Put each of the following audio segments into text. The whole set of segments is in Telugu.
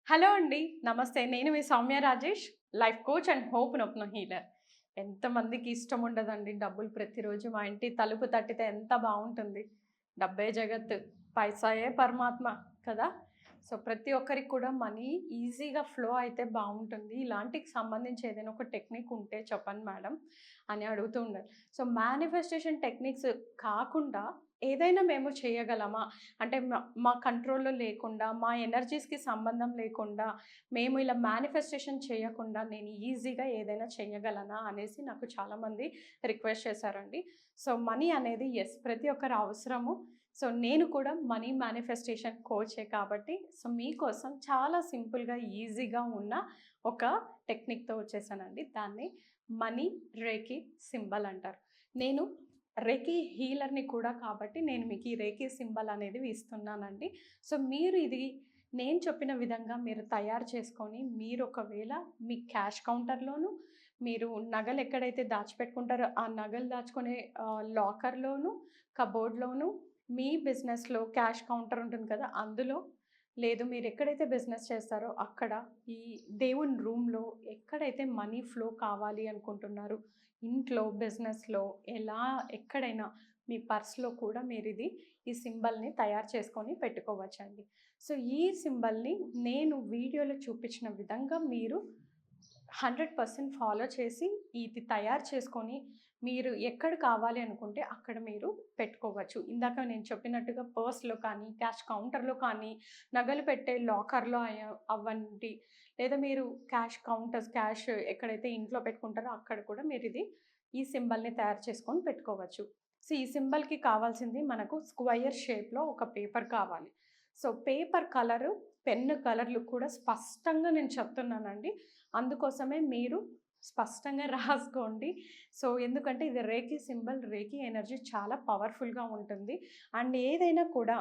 హలో అండి. నమస్తే. నేను మీ Soumya Rajesh. Life coach and hope నొప్న హీలర్. ఎంతమందికి ఇష్టం ఉండదండి డబ్బులు ప్రతిరోజు మా ఇంటి తలుపు తట్టితే ఎంత బావుంటుంది. డబ్బే జగత్తు, పైసాయే పరమాత్మ కదా! సో, ప్రతి ఒక్కరికి కూడా మనీ ఈజీగా ఫ్లో అయితే బావుంటుంది. ఇలాంటికి సంబంధించి ఏదైనా ఒక టెక్నిక్ ఉంటే చెప్పండి మేడం అని అడుగుతూ ఉండారు. సో, మేనిఫెస్టేషన్ టెక్నిక్స్ కాకుండా ఏదైనా మేము చేయగలమా? అంటే మా కంట్రోల్‌లో లేకుండా, మా ఎనర్జీస్‌కి సంబంధం లేకుండా, మేము ఇలా మేనిఫెస్టేషన్ చేయకుండా నేను ఈజీగా ఏదైనా చేయగలనా అనేసి నాకు చాలామంది రిక్వెస్ట్ చేశారండి. సో, మనీ అనేది యెస్ ప్రతి ఒక్కరి అవసరము. సో, నేను కూడా మనీ మేనిఫెస్టేషన్ కోచే కాబట్టి, సో, మీకోసం చాలా సింపుల్‌గా, ఈజీగా ఉన్న ఒక టెక్నిక్‌తో వచ్చేసానండి. దాన్ని మనీ రేఖీ సింబల్ అంటారు. నేను రేఖీ హీలర్‌ని కూడా కాబట్టి నేను మీకు ఈ రేఖీ సింబల్ అనేది ఇస్తున్నానండి. సో, మీరు ఇది నేను చెప్పిన విధంగా మీరు తయారు చేసుకొని, మీరు ఒకవేళ మీ క్యాష్ కౌంటర్‌లోను, మీరు నగలు ఎక్కడైతే దాచిపెట్టుకుంటారో ఆ నగలు దాచుకునే లాకర్‌లోను, కబోర్డ్‌లోను, మీ బిజినెస్‌లో క్యాష్ కౌంటర్ ఉంటుంది కదా! అందులో, లేదు మీరు ఎక్కడైతే బిజినెస్ చేస్తారో అక్కడ, ఈ దేవుని రూమ్‌లో ఎక్కడైతే మనీ ఫ్లో కావాలి అనుకుంటున్నారు, ఇంట్లో, బిజినెస్‌లో ఎలా ఎక్కడైనా మీ పర్స్‌లో కూడా మీరిది ఈ సింబల్‌ని తయారు చేసుకొని పెట్టుకోవచ్చండి. సో, ఈ సింబల్‌ని నేను వీడియోలో చూపించిన విధంగా మీరు 100% ఫాలో చేసి ఇది తయారు చేసుకొని మీరు ఎక్కడ కావాలి అనుకుంటే అక్కడ మీరు పెట్టుకోవచ్చు. ఇందాక నేను చెప్పినట్టుగా పర్స్‌లో కానీ, క్యాష్ కౌంటర్‌లో కానీ, నగలు పెట్టే లాకర్‌లో అవ్వండి, లేదా మీరు క్యాష్ ఎక్కడైతే ఇంట్లో పెట్టుకుంటారో అక్కడ కూడా మీరిది ఈ సింబల్‌ని తయారు చేసుకొని పెట్టుకోవచ్చు. సో, ఈ సింబల్‌కి కావాల్సింది మనకు స్క్వయర్ షేప్‌లో ఒక పేపర్ కావాలి. సో, పేపర్ కలరు, పెన్ను కలర్‌లు కూడా స్పష్టంగా నేను చెప్తున్నానండి. అందుకోసమే మీరు స్పష్టంగా రాసుకోండి. సో, ఎందుకంటే ఇది రేఖీ సింబల్, రేఖీ ఎనర్జీ చాలా పవర్‌ఫుల్‌గా ఉంటుంది. అండ్ ఏదైనా కూడా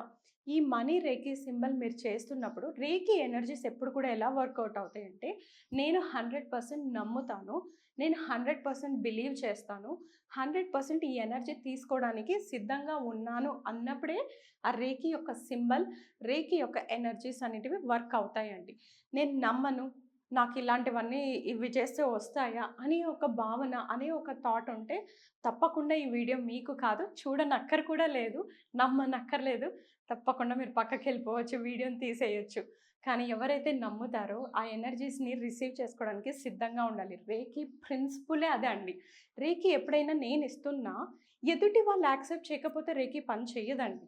ఈ మనీ రేఖీ సింబల్ మీరు చేస్తున్నప్పుడు రేఖీ ఎనర్జీస్ ఎప్పుడు కూడా ఎలా వర్కౌట్ అవుతాయంటే, నేను 100% నమ్ముతాను. నేను 100% బిలీవ్ చేస్తాను. 100% ఈ ఎనర్జీ తీసుకోవడానికి సిద్ధంగా ఉన్నాను అన్నప్పుడే ఆ రేఖీ యొక్క సింబల్, రేఖీ యొక్క ఎనర్జీస్ అనేటివి వర్క్ అవుతాయండి. నేను నమ్మను, నాకిలాంటివన్నీ ఇవి చేస్తే వస్తాయా అనే ఒక భావన, అనే ఒక థాట్ ఉంటే తప్పకుండా ఈ వీడియో మీకు కాదు, చూడనక్కర కూడా లేదు, నమ్మనక్కర్లేదు. తప్పకుండా మీరు పక్కకెళ్ళిపోవచ్చు, వీడియోని తీసేయొచ్చు. కానీ ఎవరైతే నమ్ముతారో ఆ ఎనర్జీస్‌ని రిసీవ్ చేసుకోవడానికి సిద్ధంగా ఉండాలి. రేఖీ ప్రిన్సిపులే అదే అండి. రేఖీ ఎప్పుడైనా నేనిస్తున్నా, ఎదుటి వాళ్ళు యాక్సెప్ట్ చేయకపోతే రేఖీ పని చెయ్యదండి.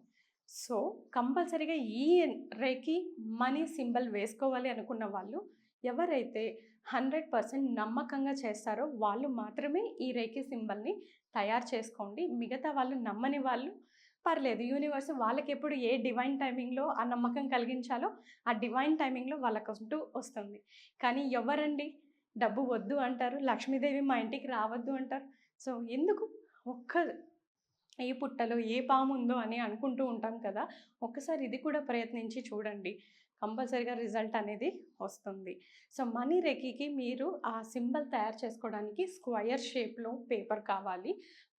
సో, కంపల్సరీగా ఈ రేఖీ మనీ సింబల్ వేసుకోవాలి అనుకున్న వాళ్ళు, ఎవరైతే 100% నమ్మకంగా చేస్తారో వాళ్ళు మాత్రమే ఈ రేఖీ సింబల్‌ని తయారు చేసుకోండి. మిగతా వాళ్ళు నమ్మని వాళ్ళు పర్లేదు. యూనివర్స్ వాళ్ళకెప్పుడు ఏ డివైన్ టైమింగ్‌లో ఆ నమ్మకం కలిగించాలో, ఆ డివైన్ టైమింగ్‌లో వాళ్ళకంటూ వస్తుంది. కానీ ఎవరండి డబ్బు వద్దు అంటారు, లక్ష్మీదేవి మా ఇంటికి రావద్దు అంటారు. సో, ఎందుకు? ఒక్క ఏ పుట్టలో ఏ పాముందో అని అనుకుంటూ ఉంటాం కదా! ఒక్కసారి ఇది కూడా ప్రయత్నించి చూడండి. కంపల్సరీగా రిజల్ట్ అనేది వస్తుంది. సో, మనీ రెక్కీకి మీరు ఆ సింబల్ తయారు చేసుకోవడానికి స్క్వయర్ షేప్‌లో పేపర్ కావాలి.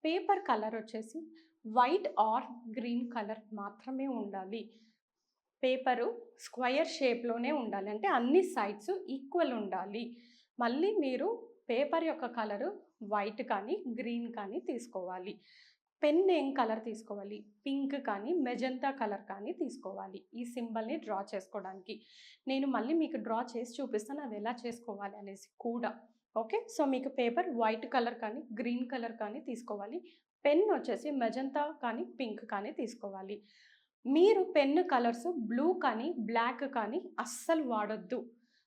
పేపర్ కలర్ వచ్చేసి వైట్ ఆర్ గ్రీన్ కలర్ మాత్రమే ఉండాలి. పేపరు స్క్వయర్ షేప్‌లోనే ఉండాలి. అంటే అన్ని సైడ్స్ ఈక్వల్ ఉండాలి. మళ్ళీ మీరు పేపర్ యొక్క కలరు వైట్ కానీ, గ్రీన్ కానీ తీసుకోవాలి. పెన్ ఏం కలర్ తీసుకోవాలి? పింక్ కానీ, మెజంతా కలర్ కానీ తీసుకోవాలి. ఈ సింబల్‌ని డ్రా చేసుకోవడానికి. నేను మళ్ళీ మీకు డ్రా చేసి చూపిస్తాను అది ఎలా చేసుకోవాలి అనేసి కూడా. ఓకే. సో, మీకు పేపర్ వైట్ కలర్ కానీ, గ్రీన్ కలర్ కానీ తీసుకోవాలి. పెన్ వచ్చేసి మెజంతా కానీ, పింక్ కానీ తీసుకోవాలి. మీరు పెన్ కలర్స్ బ్లూ కానీ, బ్లాక్ కానీ అస్సలు వాడొద్దు.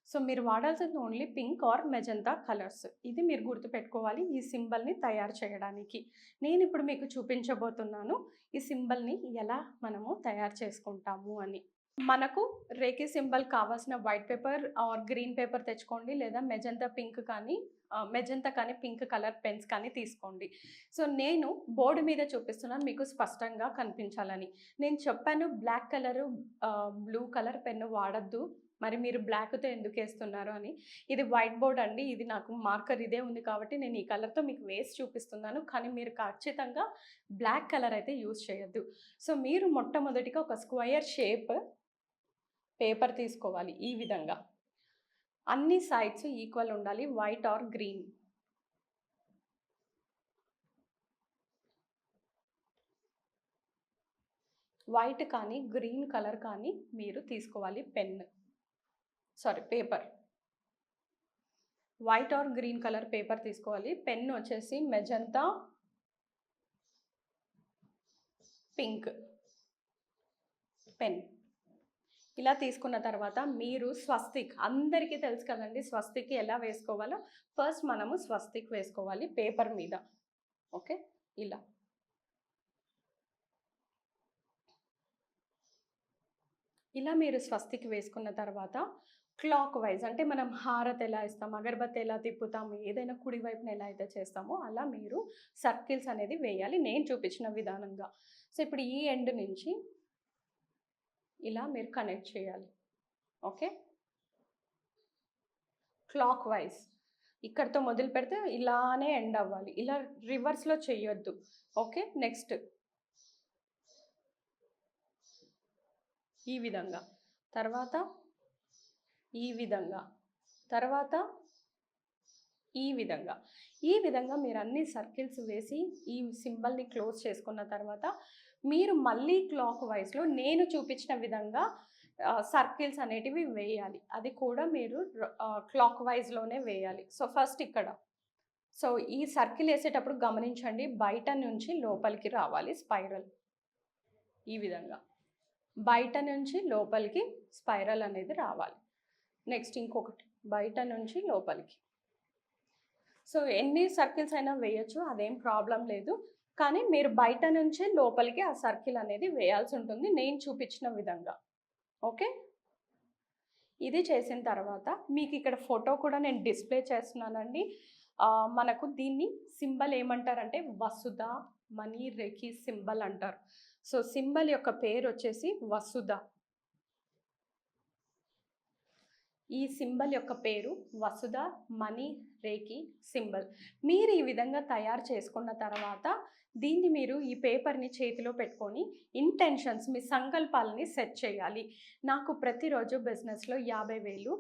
సో, మీరు వాడాల్సింది only pink or magenta colours. ఇది మీరు గుర్తుపెట్టుకోవాలి ఈ సింబల్‌ని తయారు చేయడానికి. నేనిప్పుడు మీకు చూపించబోతున్నాను ఈ సింబల్‌ని ఎలా మనము తయారు చేసుకుంటాము అని. మనకు రేఖీ సింబల్ కావాల్సిన white paper or green paper తెచ్చుకోండి, లేదా మెజంతా పింక్ కానీ మెజంతా కానీ పింక్ కలర్ పెన్స్ కానీ తీసుకోండి. సో, నేను బోర్డ్ మీద చూపిస్తున్నాను మీకు స్పష్టంగా కనిపించాలని. నేను చెప్పాను black colour blue colour pen వాడొద్దు. మరి మీరు బ్లాక్‌తో ఎందుకేస్తున్నారు అని. ఇది వైట్ బోర్డ్ అండి. ఇది నాకు మార్కర్ ఇదే ఉంది కాబట్టి నేను ఈ కలర్‌తో మీకు వేసి చూపిస్తున్నాను. కానీ మీరు ఖచ్చితంగా బ్లాక్ కలర్ అయితే యూజ్ చేయొద్దు. సో, మీరు మొట్టమొదటిగా ఒక స్క్వయర్ షేప్ పేపర్ తీసుకోవాలి ఈ విధంగా. అన్ని సైడ్స్ ఈక్వల్ ఉండాలి, వైట్ ఆర్ గ్రీన్. వైట్ కానీ గ్రీన్ కలర్ కానీ మీరు తీసుకోవాలి pen, sorry paper. White or green colour paper తీసుకోవాలి. పెన్ వచ్చేసి మెజంతా, పింక్ పెన్. ఇలా తీసుకున్న తర్వాత మీరు స్వస్తిక్, అందరికీ తెలుసు కదండి స్వస్తిక్ ఎలా వేసుకోవాలో. ఫస్ట్ మనము స్వస్తిక్ వేసుకోవాలి పేపర్ మీద. ఓకే, ఇలా ఇలా మీరు స్వస్తిక్ వేసుకున్న తర్వాత క్లాక్ వైజ్, అంటే మనం హారతి ఎలా ఇస్తాం, అగరబత్తి ఎలా తిప్పుతాము, ఏదైనా కుడివైపున ఎలా అయితే చేస్తామో అలా మీరు సర్కిల్స్ అనేది వేయాలి నేను చూపించిన విధానంగా. సో ఇప్పుడు ఈ ఎండ్ నుంచి ఇలా మీరు కనెక్ట్ చేయాలి. ఓకే, క్లాక్ వైజ్ ఇక్కడితో మొదలు పెడితే ఇలానే ఎండ్ అవ్వాలి, ఇలా రివర్స్లో చేయొద్దు. ఓకే, నెక్స్ట్ ఈ విధంగా, తర్వాత ఈ విధంగా, తర్వాత ఈ విధంగా. ఈ విధంగా మీరు అన్ని సర్కిల్స్ వేసి ఈ సింబల్ని క్లోజ్ చేసుకున్న తర్వాత మీరు మళ్ళీ క్లాక్ వైజ్లో నేను చూపించిన విధంగా సర్కిల్స్ అనేటివి వేయాలి. అది కూడా మీరు క్లాక్ వైజ్లోనే వేయాలి. సో ఫస్ట్ ఇక్కడ, సో ఈ సర్కిల్ వేసేటప్పుడు గమనించండి, బయట నుంచి లోపలికి రావాలి స్పైరల్. ఈ విధంగా బయట నుంచి లోపలికి స్పైరల్ అనేది రావాలి. నెక్స్ట్ ఇంకొకటి, బయట నుంచి లోపలికి. సో ఎన్ని సర్కిల్స్ అయినా వేయచ్చు, అదేం ప్రాబ్లం లేదు. కానీ మీరు బయట నుంచే లోపలికి ఆ సర్కిల్ అనేది వేయాల్సి ఉంటుంది నేను చూపించిన విధంగా. ఓకే, ఇది చేసిన తర్వాత మీకు ఇక్కడ ఫోటో కూడా నేను డిస్ప్లే చేస్తున్నానండి. మనకు దీన్ని సింబల్ ఏమంటారంటే వసుధ మనీ రేఖీ సింబల్ అంటారు. సో సింబల్ యొక్క పేరు వచ్చేసి వసుధ. ఈ సింబల్ యొక్క పేరు వసుధ మనీ రేఖీ సింబల్. మీరు ఈ విధంగా తయారు చేసుకున్న తర్వాత దీన్ని మీరు ఈ పేపర్ని చేతిలో పెట్టుకొని ఇంటెన్షన్స్, మీ సంకల్పాలని సెట్ చేయాలి. నాకు ప్రతిరోజు బిజినెస్లో 50,000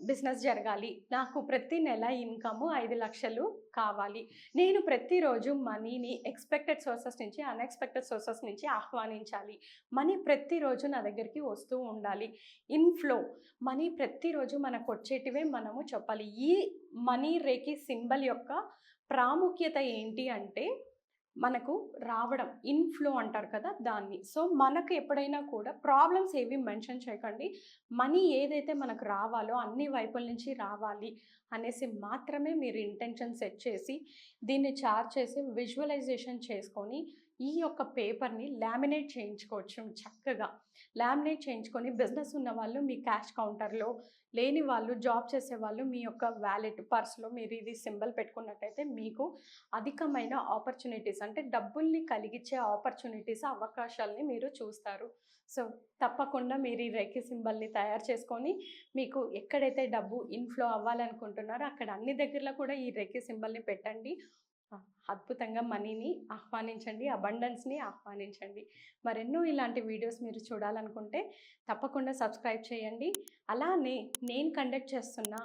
బిజినెస్ జరగాలి, నాకు ప్రతి నెల ఇన్కమ్ 5 లక్షలు కావాలి, నేను ప్రతిరోజు మనీని ఎక్స్పెక్టెడ్ సోర్సెస్ నుంచి అన్ఎక్స్పెక్టెడ్ సోర్సెస్ నుంచి ఆహ్వానించాలి, మనీ ప్రతిరోజు నా దగ్గరికి వస్తూ ఉండాలి, ఇన్ఫ్లో మనీ ప్రతిరోజు మనకు వచ్చేటివే మనము చెప్పాలి. ఈ మనీ రేఖీ సింబల్ యొక్క ప్రాముఖ్యత ఏంటి అంటే మనకు రావడం, ఇన్ఫ్లో అంటారు కదా దాన్ని. సో మనకు ఎప్పుడైనా కూడా ప్రాబ్లమ్స్ ఏవి మెన్షన్ చేయకండి, మనీ ఏదైతే మనకు రావాలో అన్ని వైపుల నుంచి రావాలి అనేసి మాత్రమే మీరు ఇంటెన్షన్ సెట్ చేసి దీన్ని చార్జ్ చేసి విజువలైజేషన్ చేసుకొని ఈ యొక్క పేపర్ని లామినేట్ చేయించుకోవచ్చు. చక్కగా లామినేట్ చేయించుకొని బిజినెస్ ఉన్న వాళ్ళు మీ క్యాష్ కౌంటర్లో, లేని వాళ్ళు జాబ్ చేసే వాళ్ళు మీ యొక్క వ్యాలెట్ పర్స్లో మీరు ఇది సింబల్ పెట్టుకున్నట్టయితే మీకు అధికమైన ఆపర్చునిటీస్, అంటే డబ్బుల్ని కలిగించే ఆపర్చునిటీస్, అవకాశాలని మీరు చూస్తారు. సో తప్పకుండా మీరు ఈ రేఖీ సింబల్ని తయారు చేసుకొని మీకు ఎక్కడైతే డబ్బు ఇన్ఫ్లో అవ్వాలనుకుంటున్నారో అక్కడ అన్ని దగ్గరలో కూడా ఈ రేఖీ సింబల్ని పెట్టండి. అద్భుతంగా మనీని ఆహ్వానించండి, అబండెన్స్ని ఆహ్వానించండి. మరెన్నో ఇలాంటి వీడియోస్ మీరు చూడాలనుకుంటే తప్పకుండా సబ్స్క్రైబ్ చేయండి. అలానే నేను కండక్ట్ చేస్తున్న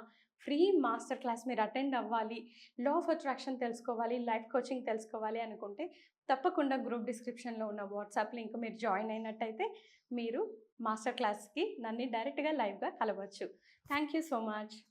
ఫ్రీ మాస్టర్ క్లాస్ మీరు అటెండ్ అవ్వాలి, లా ఆఫ్ అట్రాక్షన్ తెలుసుకోవాలి, లైఫ్ కోచింగ్ తెలుసుకోవాలి అనుకుంటే తప్పకుండా గ్రూప్ డిస్క్రిప్షన్లో ఉన్న వాట్సాప్ లింక్ మీరు జాయిన్ అయినట్టయితే మీరు మాస్టర్ క్లాస్కి నన్ను డైరెక్ట్గా లైవ్గా కలవచ్చు. Thank you so much.